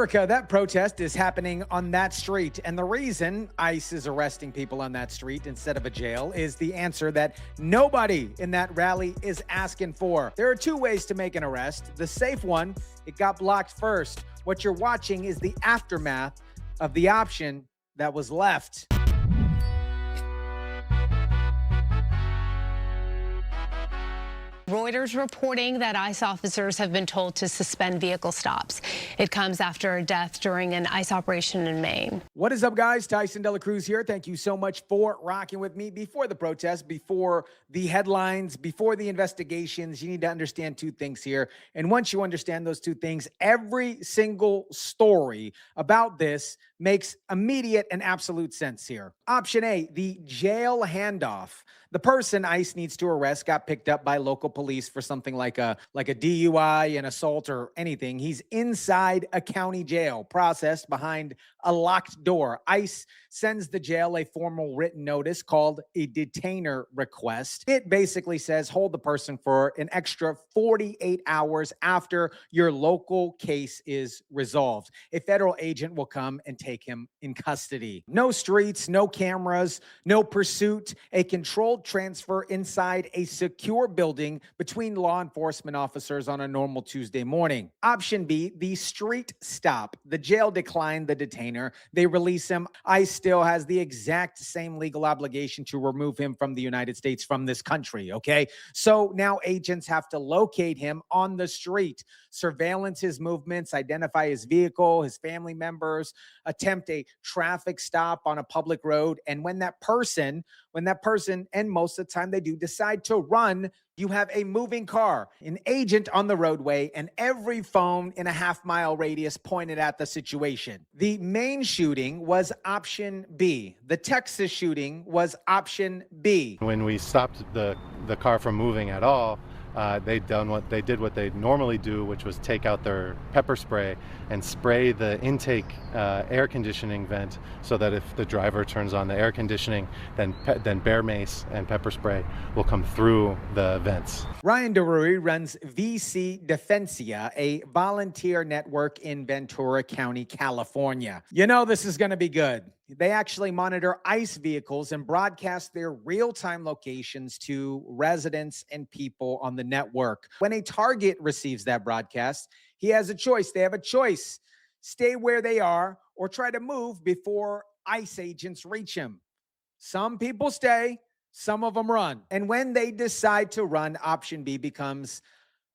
America, that protest is happening on that street. And the reason ICE is arresting people on that street instead of a jail is the answer that nobody in that rally is asking for. There are two ways to make an arrest. The safe one, it got blocked first. What you're watching is the aftermath of the option that was left. Reuters reporting that ICE officers have been told to suspend vehicle stops. It comes after a death during an ICE operation in Maine. What is up, guys? Tyson, DeLaCruz here. Thank you so much for rocking with me. Before the protest, before the headlines, before the investigations, you need to understand two things here. And once you understand those two things, every single story about this makes immediate and absolute sense here. Option A, the jail handoff. The person ICE needs to arrest got picked up by local police for something like a DUI, an assault, or anything. He's inside a county jail, processed behind a locked door. ICE sends the jail a formal written notice called a detainer request. It basically says hold the person for an extra 48 hours after your local case is resolved. A federal agent will come and take him in custody. No streets, no cameras, no pursuit, a controlled transfer inside a secure building between law enforcement officers on a normal Tuesday morning. Option B, the street stop. The jail declined the detainer. They release him. ICE still has the exact same legal obligation to remove him from the United States, from this country, okay? So now agents have to locate him on the street, surveillance his movements, identify his vehicle, his family members, attempt a traffic stop on a public road. And when that person, and most of the time they do, decide to run, you have a moving car, an agent on the roadway, and every phone in a half-mile radius pointed at the situation. The Maine shooting was option B. The Texas shooting was option B. When we stopped the car from moving at all, they did what they normally do, which was take out their pepper spray and spray the intake air conditioning vent, so that if the driver turns on the air conditioning, then bear mace and pepper spray will come through the vents. Ryan DeRuy runs VC Defensia, a volunteer network in Ventura County, California. You know this is going to be good. They actually monitor ICE vehicles and broadcast their real-time locations to residents and people on the network. When a target receives that broadcast, he has a choice. They have a choice. Stay where they are or try to move before ICE agents reach him. Some people stay, some of them run. And when they decide to run, option B becomes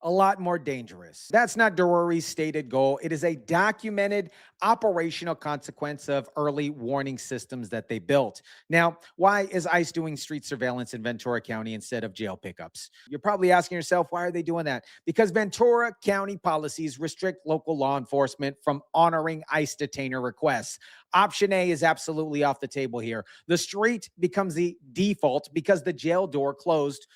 a lot more dangerous. That's not DeRury's stated goal. It is a documented operational consequence of early warning systems that they built. Now, why is ICE doing street surveillance in Ventura County instead of jail pickups? You're probably asking yourself, why are they doing that? Because Ventura County policies restrict local law enforcement from honoring ICE detainer requests. Option A is absolutely off the table here. The street becomes the default because the jail door closed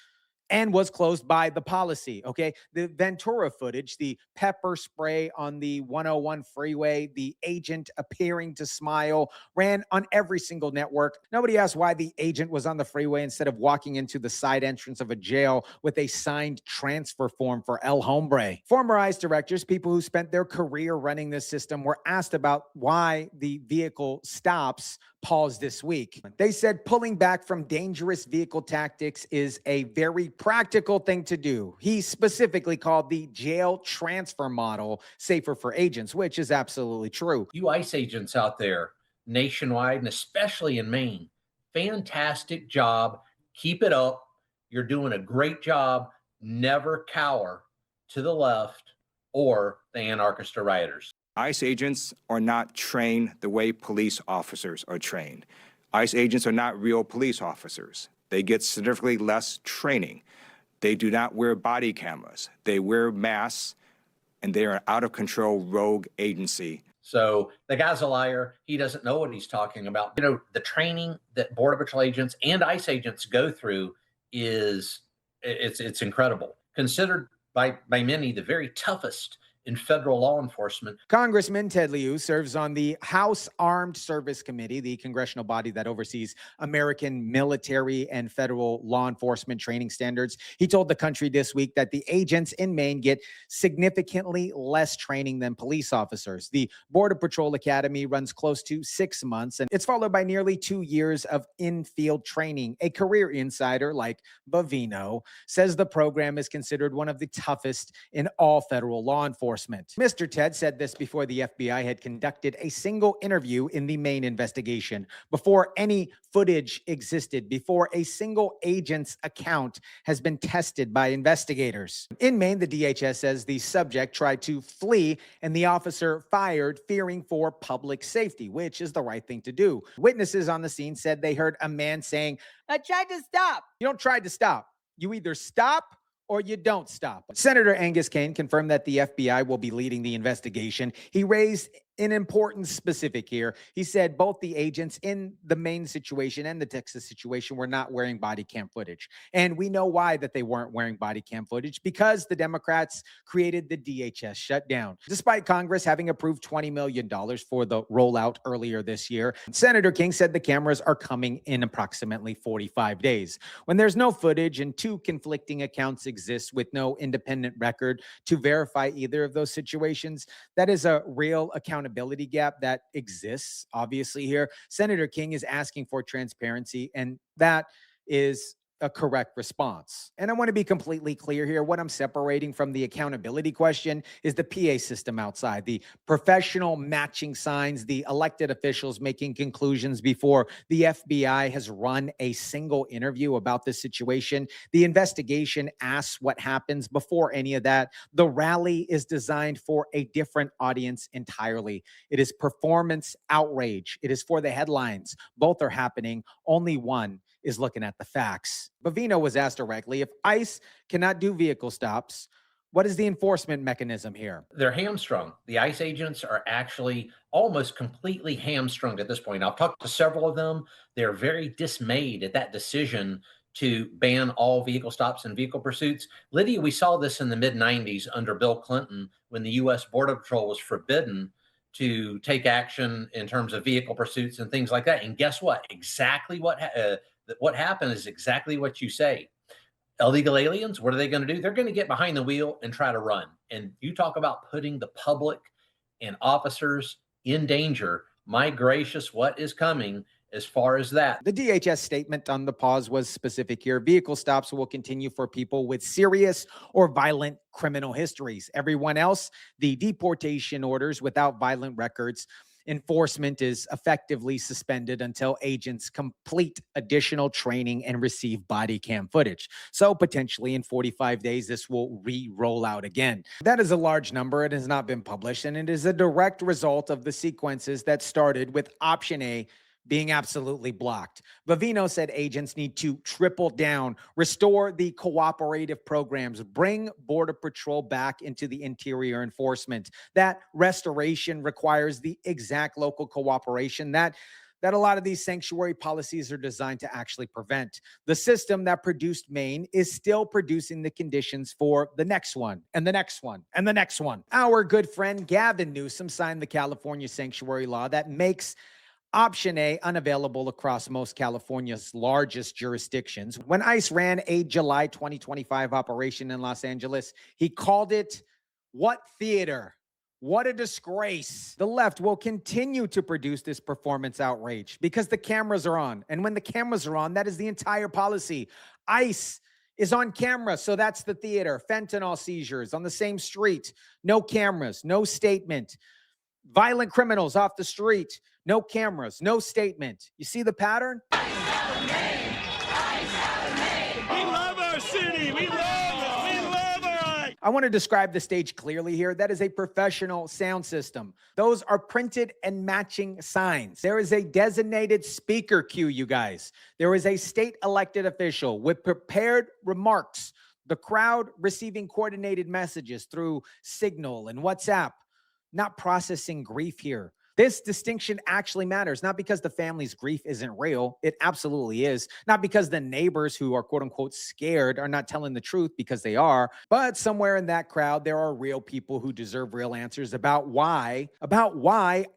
and was closed by the policy, okay? The Ventura footage, the pepper spray on the 101 freeway, the agent appearing to smile, ran on every single network. Nobody asked why the agent was on the freeway instead of walking into the side entrance of a jail with a signed transfer form for El Hombre. Former ICE directors, people who spent their career running this system, were asked about why the vehicle stops paused this week. They said pulling back from dangerous vehicle tactics is a very practical thing to do. He specifically called the jail transfer model safer for agents, which is absolutely true. You ICE agents out there nationwide, and especially in Maine, fantastic job. Keep it up. You're doing a great job. Never cower to the left or the anarchist rioters. ICE agents are not trained the way police officers are trained. ICE agents are not real police officers. They get significantly less training. They do not wear body cameras. They wear masks, and they are an out-of-control rogue agency. So the guy's a liar. He doesn't know what he's talking about. You know, the training that Border Patrol agents and ICE agents go through it's incredible. Considered by many the very toughest in federal law enforcement. Congressman Ted Lieu serves on the House Armed Service Committee, the congressional body that oversees American military and federal law enforcement training standards. He told the country this week that the agents in Maine get significantly less training than police officers. The Border Patrol Academy runs close to 6 months, and it's followed by nearly 2 years of in-field training. A career insider like Bavino says the program is considered one of the toughest in all federal law enforcement. Mr. Ted said this before the FBI had conducted a single interview in the Maine investigation, before any footage existed, before a single agent's account has been tested by investigators. In Maine, the DHS says the subject tried to flee and the officer fired, fearing for public safety, which is the right thing to do. Witnesses on the scene said they heard a man saying, "I tried to stop." You don't try to stop. You either stop or you don't stop. Senator Angus Kane confirmed that the FBI will be leading the investigation. He raised an important specific here. He said both the agents in the Maine situation and the Texas situation were not wearing body cam footage. And we know why that they weren't wearing body cam footage, because the Democrats created the DHS shutdown. Despite Congress having approved $20 million for the rollout earlier this year, Senator King said the cameras are coming in approximately 45 days. When there's no footage and two conflicting accounts exist with no independent record to verify either of those situations, that is a real accountability gap that exists, obviously, here. Senator King is asking for transparency, and that is a correct response. And I want to be completely clear here. What I'm separating from the accountability question is the PA system outside, the professional matching signs, the elected officials making conclusions before the FBI has run a single interview about this situation. The investigation asks what happens before any of that. The rally is designed for a different audience entirely. It is performance outrage. It is for the headlines. Both are happening. Only one is looking at the facts. Bavino was asked directly, if ICE cannot do vehicle stops, what is the enforcement mechanism here? They're hamstrung. The ICE agents are actually almost completely hamstrung at this point. I've talked to several of them. They're very dismayed at that decision to ban all vehicle stops and vehicle pursuits. Lydia, we saw this in the mid-90s under Bill Clinton when the U.S. Border Patrol was forbidden to take action in terms of vehicle pursuits and things like that. And guess what? Exactly what happened is exactly what you say. Illegal aliens, what are they going to do? They're going to get behind the wheel and try to run. And you talk about putting the public and officers in danger. My gracious, what is coming as far as that? The DHS statement on the pause was specific here. Vehicle stops will continue for people with serious or violent criminal histories. Everyone else, the deportation orders without violent records, enforcement is effectively suspended until agents complete additional training and receive body cam footage. So potentially in 45 days, this will re-roll out again. That is a large number. It has not been published, and it is a direct result of the sequences that started with option A being absolutely blocked. Bavino said agents need to triple down, restore the cooperative programs, bring Border Patrol back into the interior enforcement. That restoration requires the exact local cooperation that a lot of these sanctuary policies are designed to actually prevent. The system that produced Maine is still producing the conditions for the next one, and the next one, and the next one. Our good friend Gavin Newsom signed the California sanctuary law that makes Option A unavailable across most California's largest jurisdictions. When ICE ran a July 2025 operation in Los Angeles, he called it, "What theater? What a disgrace." The left will continue to produce this performance outrage because the cameras are on. And when the cameras are on, that is the entire policy. ICE is on camera, so that's the theater. Fentanyl seizures on the same street. No cameras, no statement. Violent criminals off the street. No cameras, no statement. You see the pattern? We love our city. We love it. We love our I want to describe the stage clearly here. That is a professional sound system. Those are printed and matching signs. There is a designated speaker queue, you guys. There is a state elected official with prepared remarks. The crowd receiving coordinated messages through Signal and WhatsApp. Not processing grief here. This distinction actually matters, not because the family's grief isn't real. It absolutely is. Not because the neighbors who are quote unquote scared are not telling the truth, because they are. But somewhere in that crowd, there are real people who deserve real answers about why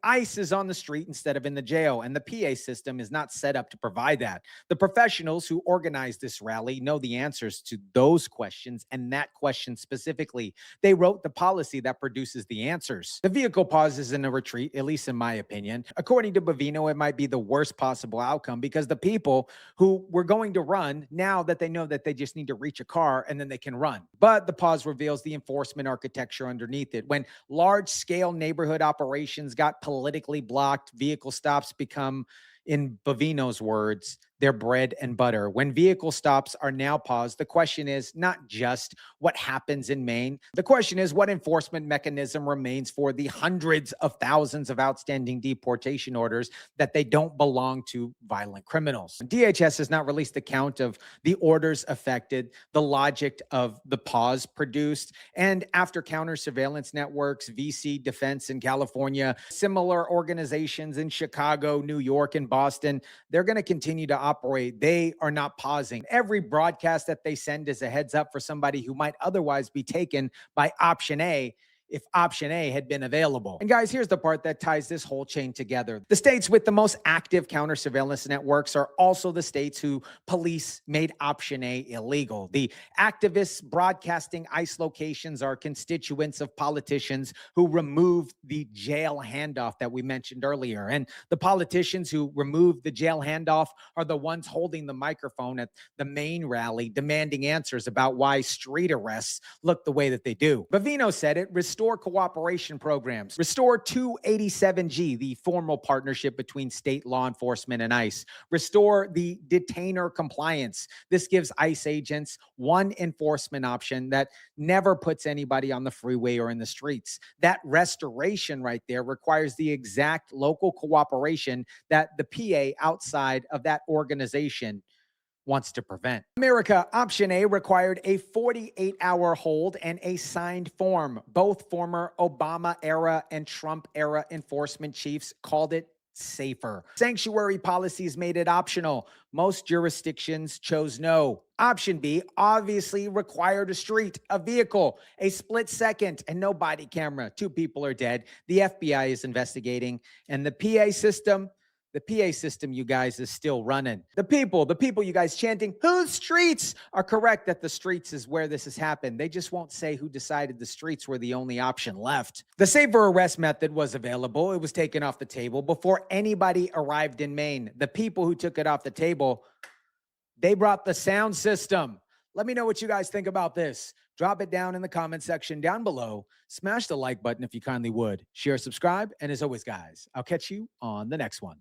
ICE is on the street instead of in the jail. And the PA system is not set up to provide that. The professionals who organized this rally know the answers to those questions, and that question specifically. They wrote the policy that produces the answers. The vehicle pause is in a retreat, at least in my opinion. According to Bovino, it might be the worst possible outcome because the people who were going to run, now that they know that they just need to reach a car and then they can run. But the pause reveals the enforcement architecture underneath it. When large-scale neighborhood operations got politically blocked, vehicle stops become, in Bovino's words, their bread and butter. When vehicle stops are now paused, the question is not just what happens in Maine. The question is what enforcement mechanism remains for the hundreds of thousands of outstanding deportation orders that they don't belong to violent criminals. DHS has not released a count of the orders affected, the logic of the pause produced, and after counter surveillance networks, VC Defense in California, similar organizations in Chicago, New York, and Boston, they're going to continue to operate. They are not pausing. Every broadcast that they send is a heads up for somebody who might otherwise be taken by option A if option A had been available. And guys, here's the part that ties this whole chain together. The states with the most active counter surveillance networks are also the states who police made option A illegal. The activists broadcasting ICE locations are constituents of politicians who removed the jail handoff that we mentioned earlier. And the politicians who removed the jail handoff are the ones holding the microphone at the Maine rally, demanding answers about why street arrests look the way that they do. Bovino said it, restore cooperation programs, restore 287G, the formal partnership between state law enforcement and ICE, restore the detainer compliance. This gives ICE agents one enforcement option that never puts anybody on the freeway or in the streets. That restoration right there requires the exact local cooperation that the PA outside of that organization wants to prevent. America, option A required a 48-hour hold and a signed form. Both former Obama era and Trump era enforcement chiefs called it safer. Sanctuary policies made it optional. Most jurisdictions chose no. Option B obviously required a street, a vehicle, a split second, and no body camera. 2 people are dead. The FBI is investigating, and the PA system, you guys, is still running. The people, you guys chanting, whose streets, are correct that the streets is where this has happened. They just won't say who decided the streets were the only option left. The safer arrest method was available. It was taken off the table before anybody arrived in Maine. The people who took it off the table, they brought the sound system. Let me know what you guys think about this. Drop it down in the comment section down below. Smash the like button if you kindly would. Share, subscribe, and as always, guys, I'll catch you on the next one.